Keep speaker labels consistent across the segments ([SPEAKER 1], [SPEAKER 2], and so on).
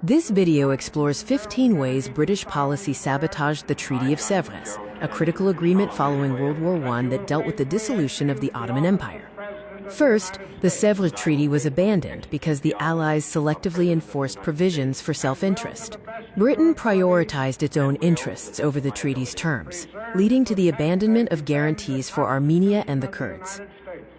[SPEAKER 1] This video explores 15 ways British policy sabotaged the Treaty of Sèvres, a critical agreement following World War I that dealt with the dissolution of the Ottoman Empire. First, the Sèvres Treaty was abandoned because the Allies selectively enforced provisions for self-interest. Britain prioritized its own interests over the treaty's terms, leading to the abandonment of guarantees for Armenia and the Kurds.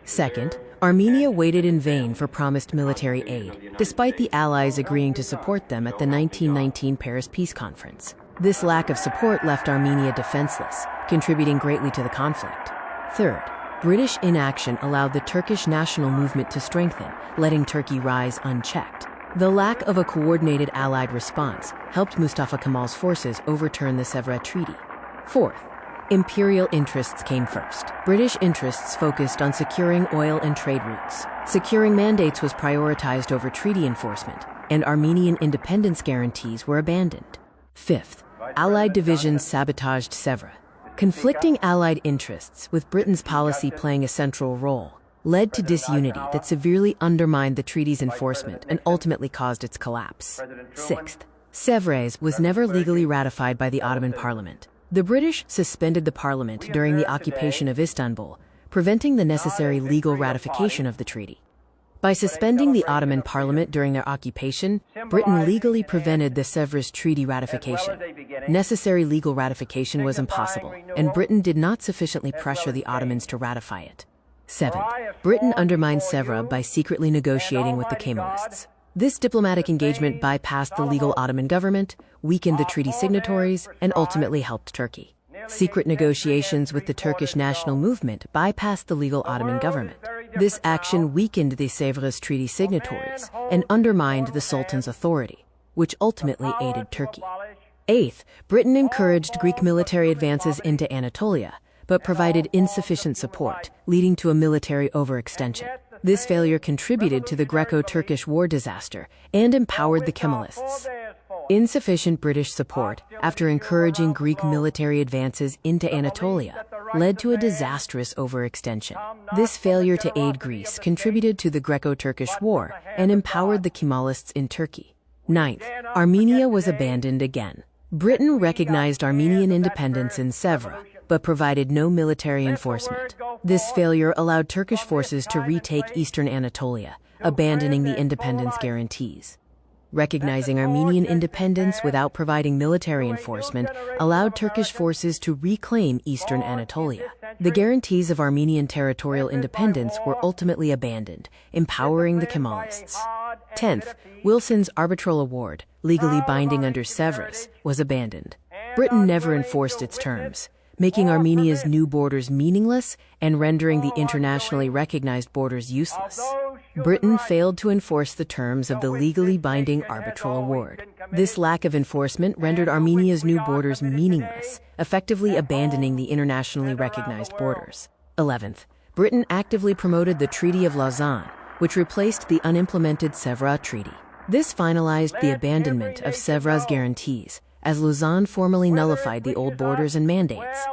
[SPEAKER 1] Second, Armenia waited in vain for promised military aid, despite the Allies agreeing to support them at the 1919 Paris Peace Conference. This lack of support left Armenia defenseless, contributing greatly to the conflict. Third, British inaction allowed the Turkish national movement to strengthen, letting Turkey rise unchecked. The lack of a coordinated Allied response helped Mustafa Kemal's forces overturn the Sèvres Treaty. Fourth, imperial interests came first. British interests focused on securing oil and trade routes. Securing mandates was prioritized over treaty enforcement, and Armenian independence guarantees were abandoned. Fifth, Allied divisions sabotaged Sèvres. Conflicting Allied interests, with Britain's policy playing a central role, led to disunity that severely undermined the treaty's enforcement and ultimately caused its collapse. Sixth, Sèvres was never legally ratified by the Ottoman Parliament. The British suspended the parliament during the occupation of Istanbul, preventing the necessary legal ratification of the treaty. By suspending the Ottoman Parliament during their occupation, Britain legally prevented the Sèvres Treaty ratification. Necessary legal ratification was impossible, and Britain did not sufficiently pressure the Ottomans to ratify it. Seventh, Britain undermined Sèvres by secretly negotiating with the Kemalists. This diplomatic engagement bypassed the legal Ottoman government, weakened the treaty signatories, and ultimately helped Turkey. Secret negotiations with the Turkish national movement bypassed the legal Ottoman government. This action weakened the Sèvres Treaty signatories and undermined the Sultan's authority, which ultimately aided Turkey. Eighth, Britain encouraged Greek military advances into Anatolia, but provided insufficient support, leading to a military overextension. This failure contributed to the Greco-Turkish war disaster and empowered the Kemalists. Insufficient British support, after encouraging Greek military advances into Anatolia, led to a disastrous overextension. This failure to aid Greece contributed to the Greco-Turkish War and empowered the Kemalists in Turkey. Ninth, Armenia was abandoned again. Britain recognized Armenian independence in Sèvres, but provided no military enforcement. This failure allowed Turkish forces to retake eastern Anatolia, abandoning the independence guarantees. Recognizing Armenian independence without providing military enforcement allowed Turkish forces to reclaim eastern Anatolia. The guarantees of Armenian territorial independence were ultimately abandoned, empowering the Kemalists. 10th, Wilson's arbitral award, legally binding under Sèvres, was abandoned. Britain never enforced its terms, making Armenia's new borders meaningless and rendering the internationally recognized borders useless. Britain failed to enforce the terms of the legally binding arbitral award. This lack of enforcement rendered Armenia's new borders meaningless, effectively abandoning the internationally recognized borders. 11th, Britain actively promoted the Treaty of Lausanne, which replaced the unimplemented Sèvres Treaty. This finalized the abandonment of Sèvres guarantees, as Lausanne formally nullified the old borders and mandates.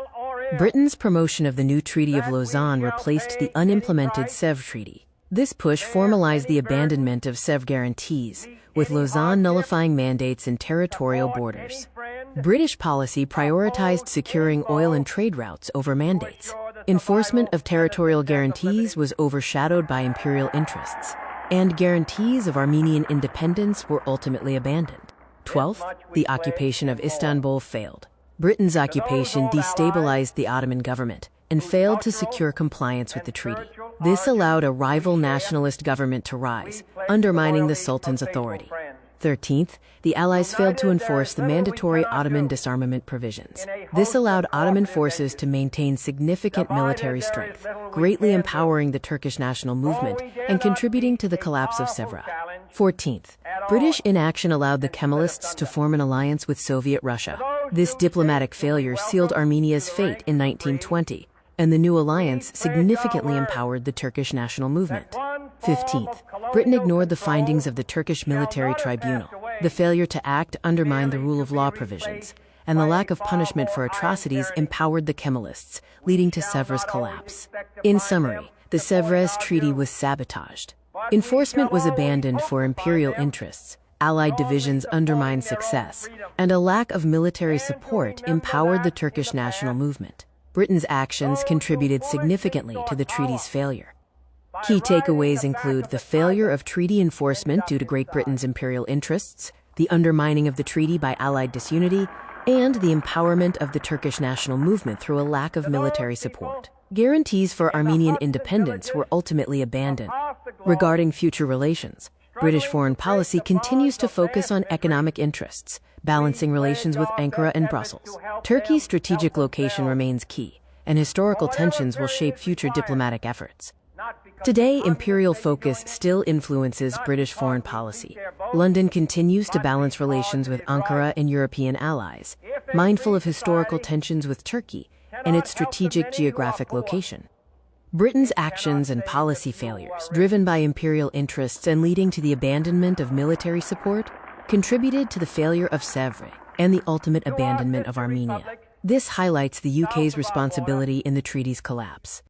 [SPEAKER 1] Britain's promotion of the new Treaty of Lausanne replaced the unimplemented Sèvres Treaty. This push formalized the abandonment of Sèvres guarantees, with Lausanne nullifying mandates and territorial borders. British policy prioritized securing oil and trade routes over mandates. Enforcement of territorial guarantees was overshadowed by imperial interests, and guarantees of Armenian independence were ultimately abandoned. 12th, the occupation of Istanbul failed. Britain's occupation destabilized the Ottoman government and failed to secure compliance with the treaty. This allowed a rival nationalist government to rise, undermining the Sultan's authority. 13th, the Allies failed to enforce the mandatory Ottoman disarmament provisions. This allowed Ottoman forces to maintain significant military strength, greatly empowering the Turkish national movement and contributing to the collapse of Sèvres. 14th, British inaction allowed the Kemalists to form an alliance with Soviet Russia. This diplomatic failure sealed Armenia's fate in 1920, and the new alliance significantly empowered the Turkish national movement. 15th, Britain ignored the findings of the Turkish military tribunal. The failure to act undermined the rule of law provisions, and the lack of punishment for atrocities empowered the Kemalists, leading to Sèvres' collapse. In summary, the Sèvres Treaty was sabotaged. Enforcement was abandoned for imperial interests, Allied divisions undermined success, and a lack of military support empowered the Turkish national movement. Britain's actions contributed significantly to the treaty's failure. Key takeaways include the failure of treaty enforcement due to Great Britain's imperial interests, the undermining of the treaty by Allied disunity, and the empowerment of the Turkish national movement through a lack of military support. Guarantees for Armenian independence were ultimately abandoned. Regarding future relations, British foreign policy continues to focus on economic interests, balancing relations with Ankara and Brussels. Turkey's strategic location remains key, and historical tensions will shape future diplomatic efforts. Today, imperial focus still influences British foreign policy. London continues to balance relations with Ankara and European allies, mindful of historical tensions with Turkey and its strategic geographic location. Britain's actions and policy failures, driven by imperial interests and leading to the abandonment of military support, contributed to the failure of Sèvres and the ultimate abandonment of Armenia. This highlights the UK's responsibility in the treaty's collapse.